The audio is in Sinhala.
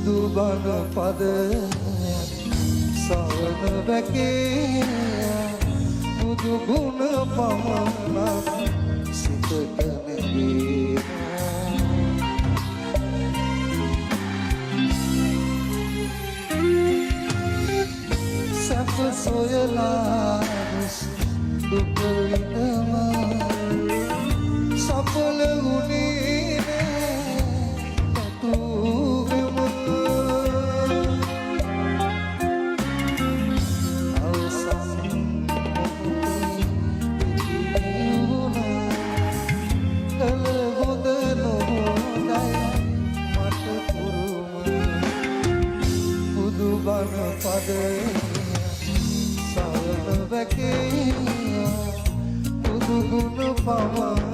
බුදු බණ පද සවන වැකේ බුදු ගුණ පමණක් සිතට නැගී සැප සොයලා දුක විඳම සඵල වුණේ නැතුවම අවසන් කල හොඳ නොහොඳයි මට පුරුම බුදු බණ පද සවන වැකේ බුදු ගුණ පමණක්